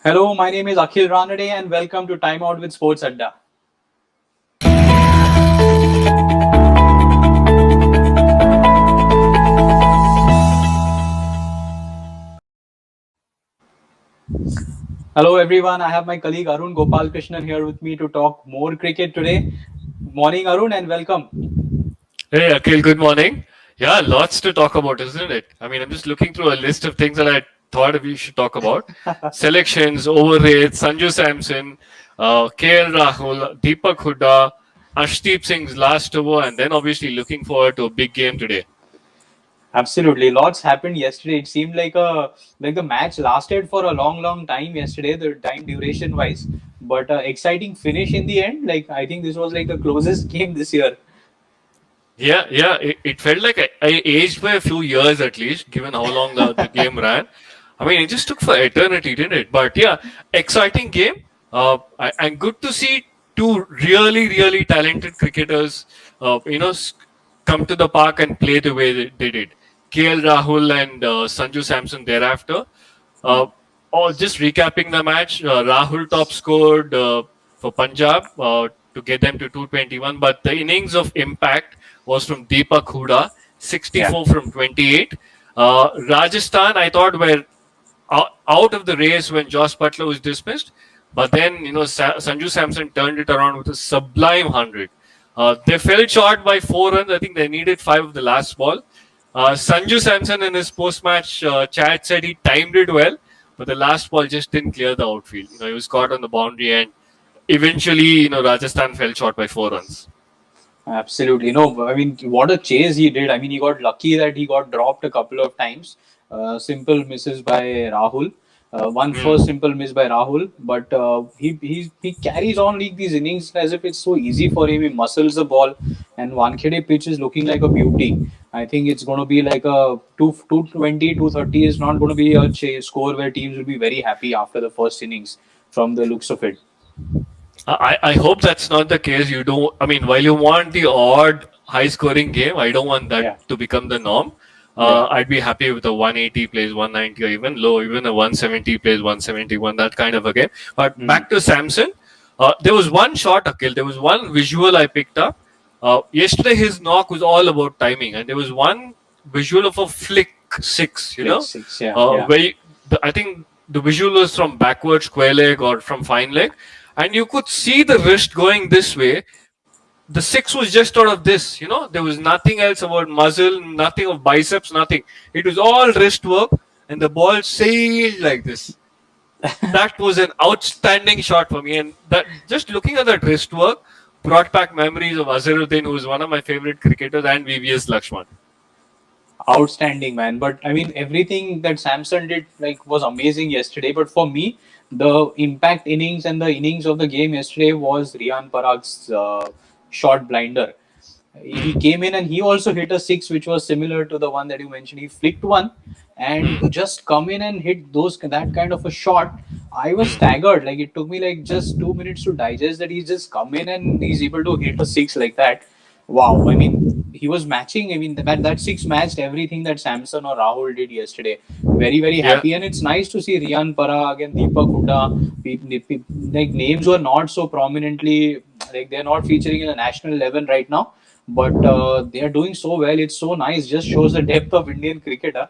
Hello, my name is Akhil Ranade and welcome to Timeout with SportsAdda. Hello everyone, I have my colleague Arun Gopal Krishnan here with me to talk more cricket today. Morning Arun and welcome. Hey, Akhil, good morning. Yeah, lots to talk about, isn't it? I mean, I'm just looking through a list of things that I thought we should talk about. Selections, overrates, Sanju Samson, KL Rahul, Deepak Hooda, Ashdeep Singh's last over, and then obviously looking forward to a big game today. Absolutely, lots happened yesterday. It seemed like the match lasted for a long time yesterday, the time duration wise. But exciting finish in the end. Like I think this was like the closest game this year. Yeah, it felt like I aged by a few years at least, given how long the game ran. I mean, it just took for eternity, didn't it? But yeah, exciting game. And good to see two really talented cricketers, come to the park and play the way they did. KL Rahul and Sanju Samson thereafter. Hmm. Uh, just recapping the match, Rahul top scored for Punjab to get them to 221, but the innings of impact was from Deepak Hooda, Yeah. 64 from 28. Rajasthan, I thought, were out of the race when Josh Butler was dismissed, but then Sanju Samson turned it around with a sublime 100. They fell short by 4 runs. I think they needed five of the last ball. Sanju Samson in his post-match chat said he timed it well, but the last ball just didn't clear the outfield. He was caught on the boundary, and eventually, Rajasthan fell short by 4 runs. Absolutely. No, I mean, what a chase he did. I mean, he got lucky that he got dropped a couple of times. Simple misses by Rahul. One first Hmm. simple miss by Rahul, but he carries on like these innings as if it's so easy for him. He muscles the ball, and Wankhede pitch is looking like a beauty. I think it's going to be like a 220, 230 is not going to be a score where teams will be very happy after the first innings from the looks of it. I hope that's not the case. You don't. I mean, while you want the odd high scoring game, I don't want that Yeah, to become the norm. yeah. I'd be happy with a 180 plays 190 or even low, even a 170 plays 171, that kind of a game. But Hmm. back to Samson, there was one shot, Akhil. There was one visual I picked up. Yesterday, his knock was all about timing, and there was one visual of a flick six. Flick six. Yeah, Uh, yeah. where you, I think the visual was from backward square leg or from fine leg, and you could see the wrist going this way. The six was just out of this. There was nothing else about muzzle, nothing of biceps, nothing. It was all wrist work, and the ball sailed like this. That was an outstanding shot for me, and that just looking at that wrist work brought back memories of Azharuddin, who was one of my favorite cricketers, and VVS Lakshman. Outstanding, man. But I mean, everything that Samson did like was amazing yesterday. But for me, the impact innings and the innings of the game yesterday was Riyan Parag's shot blinder. He Hmm. came in and he also hit a six, which was similar to the one that you mentioned. He flicked one, and to Hmm. just come in and hit that kind of a shot, I was Hmm. staggered. Like it took me like just 2 minutes to digest that he's just come in and he's able to hit a six like that. Wow, I mean, he was matching. I mean, that six matched everything that Samson or Rahul did yesterday. Very Yeah. happy, and it's nice to see Riyan Parag and Deepak Hooda. Like names were not so prominently, like they're not featuring in the national level right now, but they are doing so well. It's so nice. Just shows the depth of Indian cricket. Huh?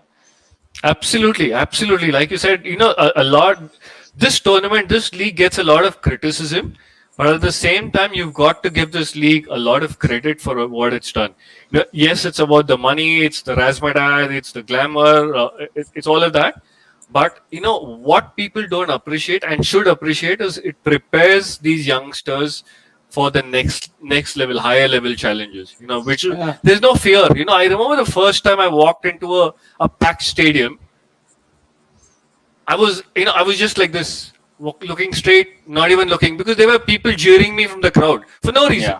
Absolutely. Like you said, a lot. This tournament, this league gets a lot of criticism, but at the same time, you've got to give this league a lot of credit for what it's done. Yes, it's about the money, it's the razzmatazz, it's the glamour, it's all of that. But what people don't appreciate and should appreciate is it prepares these youngsters for the next level, higher level challenges. Which Yeah. there's no fear. I remember the first time I walked into a packed stadium. I was just like this, looking straight, not even looking, because there were people jeering me from the crowd for no reason.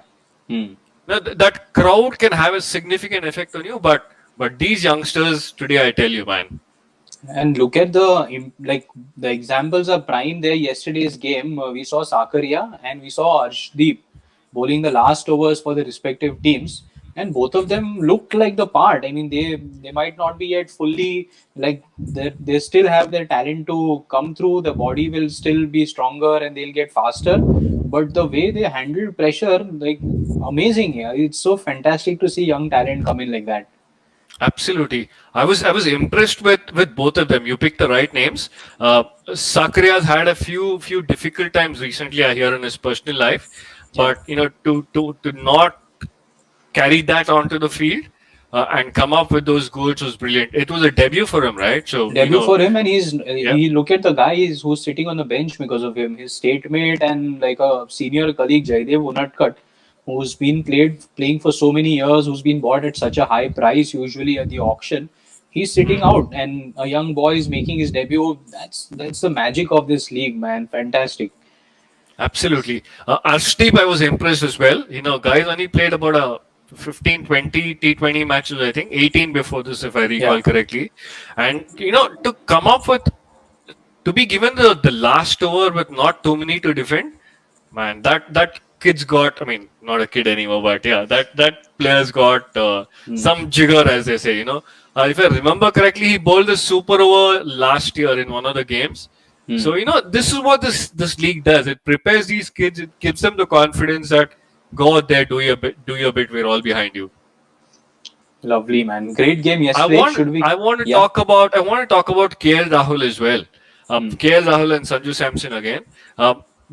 Yeah. Hmm. Now, that crowd can have a significant effect on you, but these youngsters today, I tell you, man. And look at the examples are prime there. Yesterday's game, we saw Sakaria and we saw Arshdeep bowling the last overs for the respective teams. and both of them looked like the part. I mean, they might not be yet fully like they still have their talent to come through. The body will still be stronger and they'll get faster. But the way they handled pressure, like amazing. Yeah, it's so fantastic to see young talent come in like that. Absolutely. I was impressed with both of them. You picked the right names. Sakria's had a few difficult times recently, I hear, in his personal life, Yeah. but to not carry that onto the field and come up with those goals was brilliant. It was a debut for him, right? So Debut for him, and yeah, he look at the guy who's sitting on the bench because of him. His state mate and like a senior colleague Jaidev Unadkat, who's been playing for so many years, who's been bought at such a high price usually at the auction. He's sitting mm, out, and a young boy is making his debut. That's the magic of this league, man. Fantastic. absolutely. Arshdeep, I was impressed as well. Guys only played about a 15, 20 T20 matches, I think, 18 before this, if I Yeah, recall correctly. And, to come up with, to be given the last over with not too many to defend, man, that kid's got. I mean, not a kid anymore, but yeah, that player's got hmm. some jigger, as they say. If I remember correctly, he bowled the super over last year in one of the games. Hmm. So this is what this league does. It prepares these kids. It gives them the confidence that go out there, do your bit. We're all behind you. Lovely, man. Great game I yesterday. want Should we? I want to Yeah. talk about KL Rahul as well. Hmm. KL Rahul and Sanju Samson again.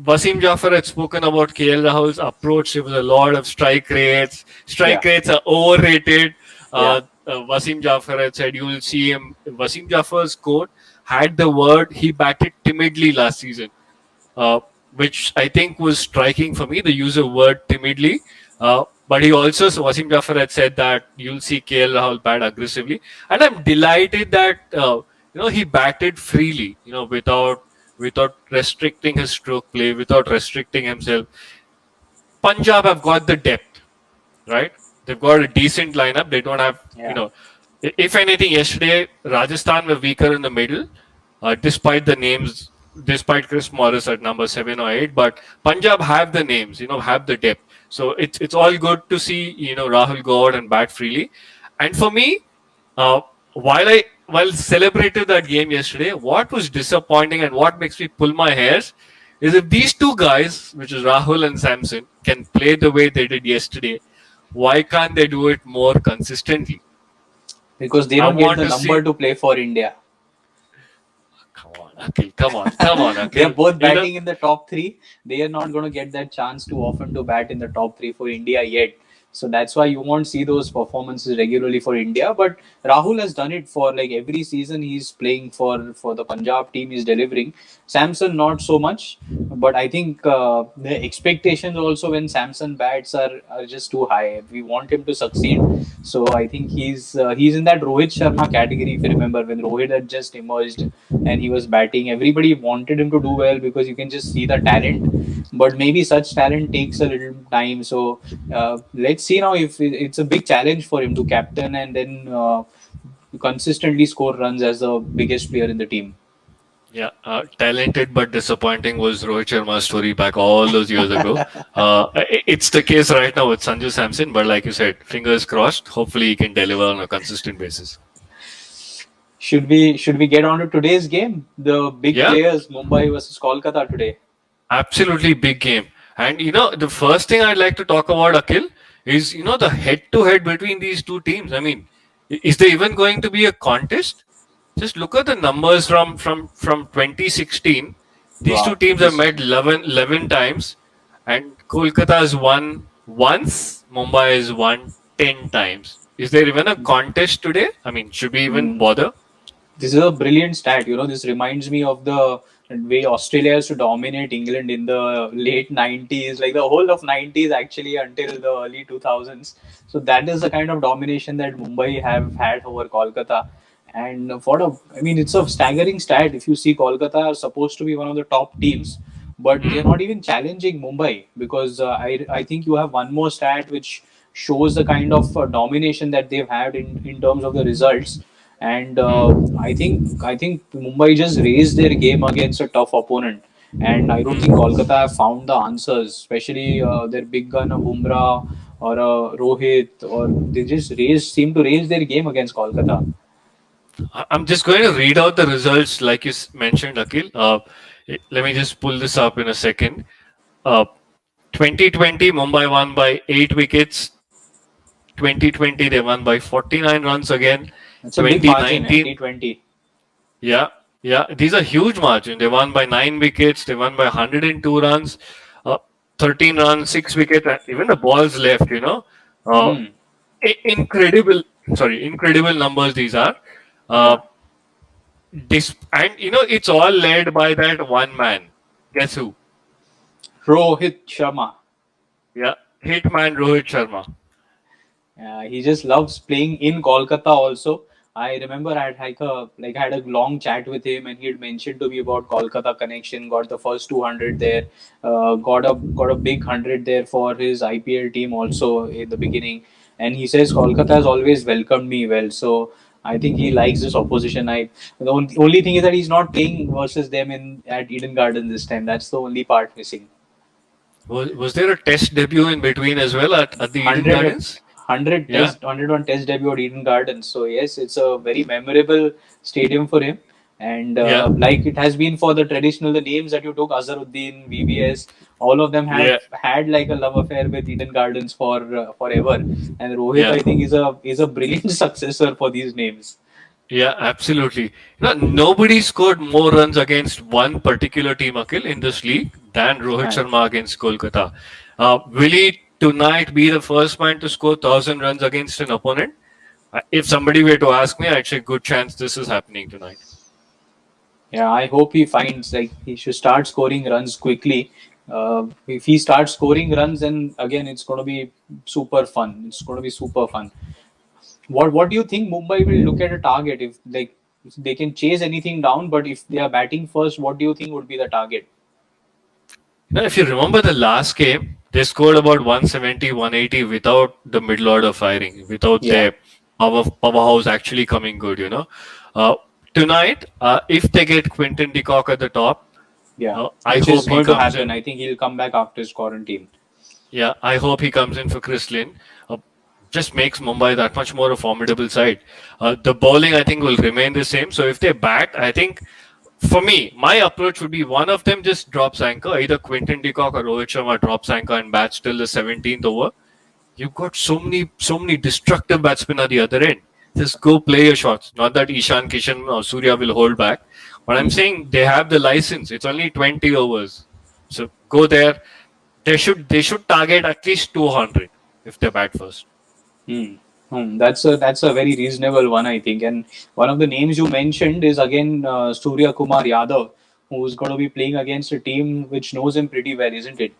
Wasim Jafar had spoken about KL Rahul's approach. There was a lot of strike rates. Yeah. Strike rates are overrated. Yeah. Wasim Jafar had said you will see him. Wasim Jafar's quote had the word he batted timidly last season, uh, which I think was striking for me, the use of word timidly. But he also, so Wasim Jafar had said that you'll see KL Rahul bat aggressively. And I'm delighted that, he batted freely, without restricting his stroke play, without restricting himself. Punjab have got the depth, right? They've got a decent lineup. They don't have, Yeah. if anything, yesterday, Rajasthan were weaker in the middle, despite the names, despite Chris Morris at number 7 or 8. But Punjab have the names, have the depth. So it's all good to see, Rahul go out and bat freely. And for me, uh, while celebrated that game yesterday, what was disappointing and what makes me pull my hairs is if these two guys, which is Rahul and Samson, can play the way they did yesterday, why can't they do it more consistently? Because they I don't get want the to see. number to play for India. Come on, Akhil. Come on, They are Akhil. both batting in the top three. They are not going to get that chance too often to bat in the top three for India yet. So that's why you won't see those performances regularly for India. But Rahul has done it for like every season he's playing for the Punjab team. He's delivering. Samson not so much, but I think the expectations also when Samson bats are just too high. We want him to succeed. So I think he's in that Rohit Sharma category. If you remember when Rohit had just emerged and he was batting. Everybody wanted him to do well because you can just see the talent. But maybe such talent takes a little time. So let's see now if it's a big challenge for him to captain and then consistently score runs as the biggest player in the team. Yeah, talented but disappointing was Rohit Sharma's story back all those years ago. It's the case right now with Sanju Samson, but like you said, fingers crossed. Hopefully, he can deliver on a consistent basis. Should we get on to today's game? The big Yeah, players, Mumbai versus Kolkata today. absolutely big game. And the first thing I'd like to talk about, Akhil, is the head-to-head between these two teams. I mean, is there even going to be a contest? Just look at the numbers from 2016. These two Wow. teams have Just met 11 times, and Kolkata has won once. Mumbai has won 10 times. Is there even a contest today? I mean, should we even mm, bother? this is a brilliant stat. This reminds me of the way Australia used to dominate England in the late 90s, like the whole of 90s actually until the early 2000s. So that is the kind of domination that Mumbai have had over Kolkata. And I mean, it's a staggering stat. If you see Kolkata are supposed to be one of the top teams, but they're not even challenging Mumbai because I think you have one more stat which shows the kind of domination that they've had in terms of the results. And I think Mumbai just raised their game against a tough opponent. And I don't think Kolkata have found the answers, especially their big gun of Bumrah or a Rohit, or they just seem to raise their game against Kolkata. I'm just going to read out the results like you mentioned, Akhil. Let me just pull this up in a second. Uh, 2020, Mumbai won by 8 wickets. 2020, they won by 49 runs again. It's a big margin, eh? 2019, T20. yeah, yeah, these are huge margin. They won by 9 wickets. They won by 102 runs, uh, 13 runs, 6 wickets, and even the balls left. Uh, Hmm. incredible. Sorry, incredible numbers these are. Uh, Yeah. and it's all led by that one man. Guess who? Rohit Sharma. Yeah, Hitman Rohit Sharma. He just loves playing in Kolkata also. I remember I had I had a long chat with him, and he had mentioned to me about Kolkata connection. Got the first 200 there. Got a big 100 there for his IPL team also in the beginning. And he says Kolkata has always welcomed me well. So I think he likes this opposition. The only thing is that he's not playing versus them in at Eden Garden this time. That's the only part missing. Was there a test debut in between as well at the Eden 100, Gardens? 100 Yeah, test 101 test debut at Eden Gardens. So yes, it's a very memorable stadium for him. And yeah, like it has been for the traditional the names that you took, Azharuddin, VBS, all of them have yeah, had like a love affair with Eden Gardens for forever. And Rohit, yeah. I think, is a brilliant successor for these names. Yeah, absolutely. Nobody scored more runs against one particular team, Akhil, in this league than Rohit And Sharma against Kolkata. Will he tonight be the first man to score 1,000 runs against an opponent? If somebody were to ask me, I'd say good chance this is happening tonight. yeah, I hope he finds like he should start scoring runs quickly. If he starts scoring runs, then again it's going to be super fun. It's going to be super fun. What do you think Mumbai will look at a target if if they can chase anything down, but if they are batting first, what do you think would be the target? If you remember the last game, they scored about 170, 180 without the middle order firing, without Yeah, their powerhouse actually coming good. Uh, Tonight, if they get Quinton de Kock at the top, yeah, I which is hope he going to comes happen. in. I think he'll come back after his quarantine. Yeah, I hope he comes in for Chris Lynn. Just makes Mumbai that much more a formidable side. The bowling, I think, will remain the same. So if they bat, I think for me, my approach would be one of them just drops anchor, either Quinton de Kock or Rohit Sharma drops anchor and bats till the 17th over. You've got so many destructive batsmen at the other end. Just go play your shots. Not that Ishan Kishan or Surya will hold back, but I'm Hmm. saying they have the license. It's only 20 overs, so go there. They should target at least 200 if they bat first. Hmm. That's a very reasonable one, I think. And one of the names you mentioned is again Surya Kumar Yadav, who's going to be playing against a team which knows him pretty well, isn't it?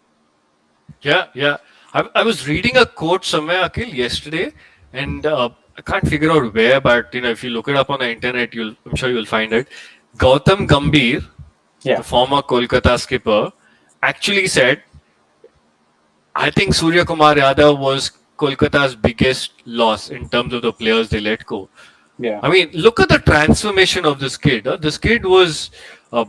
Yeah, yeah. I was reading a quote somewhere, Akhil, yesterday, and I can't figure out where, but if you look it up on the internet, I'm sure you'll find it. Gautam Gambhir, Yeah, the former Kolkata skipper, actually said, I think Surya Kumar Yadav was Kolkata's biggest loss in terms of the players they let go. yeah, I mean, look at the transformation of this kid. This kid uh,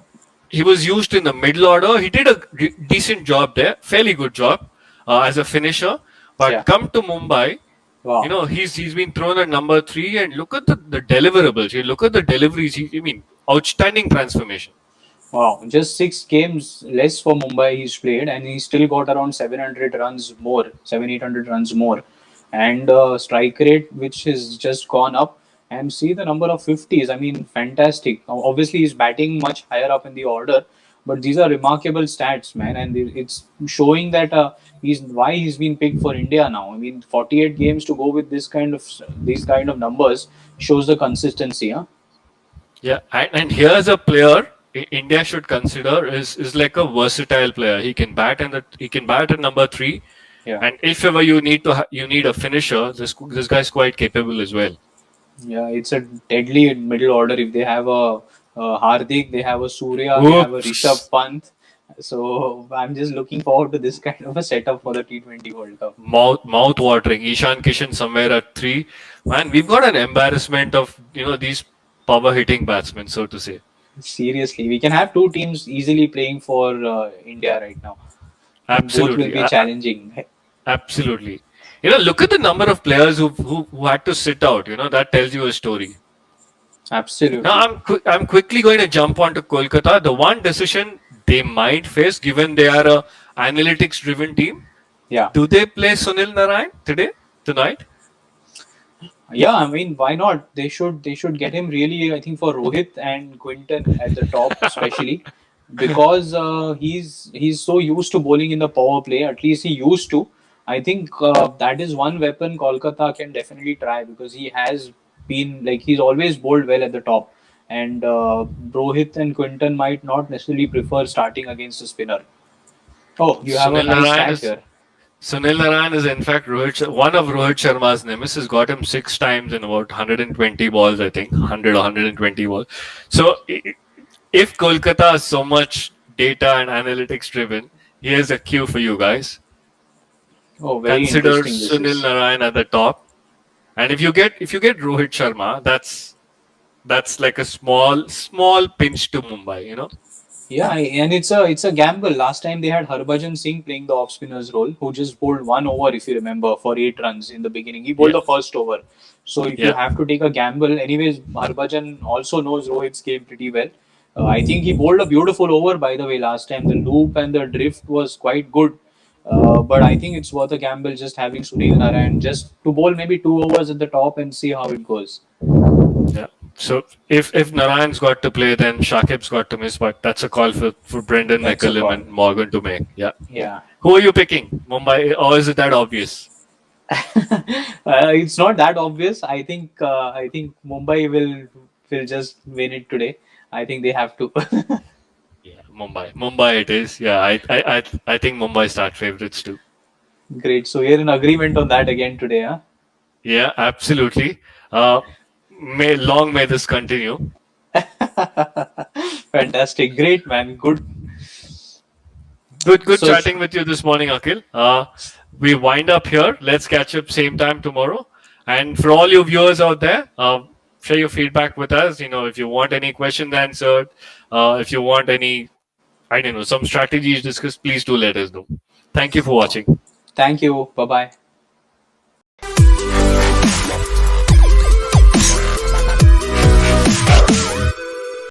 he was used in the middle order. He did a decent job there, fairly good job as a finisher. But yeah. come to Mumbai, Wow. he's been thrown at number three, and look at the deliverables. You look at the deliveries. I mean, outstanding transformation. Wow, just 6 games less for Mumbai he's played, and he still got around 700 runs more, 800 runs more, and strike rate which has just gone up. And see the number of 50s. I mean, fantastic. Obviously, he's batting much higher up in the order, but these are remarkable stats, man, and it's showing that he's been picked for India now. I mean, 48 games to go with these kind of numbers shows the consistency, huh? Yeah, and here's a player India should consider is like a versatile player. He can bat at number three, Yeah. and if ever you need a finisher, this guy's quite capable as well. Yeah, it's a deadly middle order. If they have a Hardik, they have a Surya, they have a Rishabh Whoops! Pant. So I'm just looking forward to this kind of a setup for the T20 World Cup. Mouth watering. Ishan Kishan somewhere at three. Man, we've got an embarrassment of these power hitting batsmen, so to say. Seriously, we can have two teams easily playing for India right now, and both will Absolutely, be challenging. absolutely. Look at the number of players who had to sit out. That tells you a story. Now, Absolutely. I'm quickly going to jump onto Kolkata. The one decision they might face, given they are a analytics-driven team, Yeah. do they play Sunil Narayan tonight? Yeah, I mean, why not? They should get him really. I think for Rohit and Quinton at the top, especially because he's so used to bowling in the power play. At least he used to. I think that is one weapon Kolkata can definitely try because he has been like he's always bowled well at the top, and Rohit and Quinton might not necessarily prefer starting against a spinner. Oh, you have a Sunil nice Narayan stack is here. Sunil Narayan is in fact one of Rohit Sharma's nemesis. Got him 6 times in about 120 balls, I think 100 or 120 balls. So if Kolkata is so much data and analytics driven, here's a cue for you guys. Oh, very Consider interesting this Sunil is. Narayan at the top, and if you get Rohit Sharma, that's like a small pinch to Mumbai. Yeah, and it's a gamble. Last time they had Harbhajan Singh playing the off spinner's role, who just bowled one over, if you remember, for 8 runs in the beginning. He bowled Yeah, the first over. So if you yeah. have to take a gamble, anyways, Harbhajan also knows Rohit's game pretty well. I think he bowled a beautiful over, by the way, last time. The loop and the drift was quite good. But I think it's worth a gamble just having Sunil Narayan just to bowl maybe 2 overs at the top and see how it goes. Yeah. So if Narayan's got to play, then Shakib's got to miss. But that's a call for Brendan That's a McCullum call. and Morgan to make. Yeah. Yeah. Who are you picking? Mumbai, or is it that obvious? It's not that obvious. I think Mumbai will just win it today. I think they have to. Yeah, Mumbai. Mumbai it is. Yeah, I think Mumbai start favorites too. Great. So we're in agreement on that again today, huh? Yeah, absolutely. May this continue. Fantastic. Great, man. Good. Good So chatting with you this morning, Akhil. We wind up here. Let's catch up same time tomorrow. And for all you viewers out there, share your feedback with us. If you want any questions answered, if you want any, I don't know, some strategies discussed, please do let us know. Thank you for watching. thank you. Bye bye.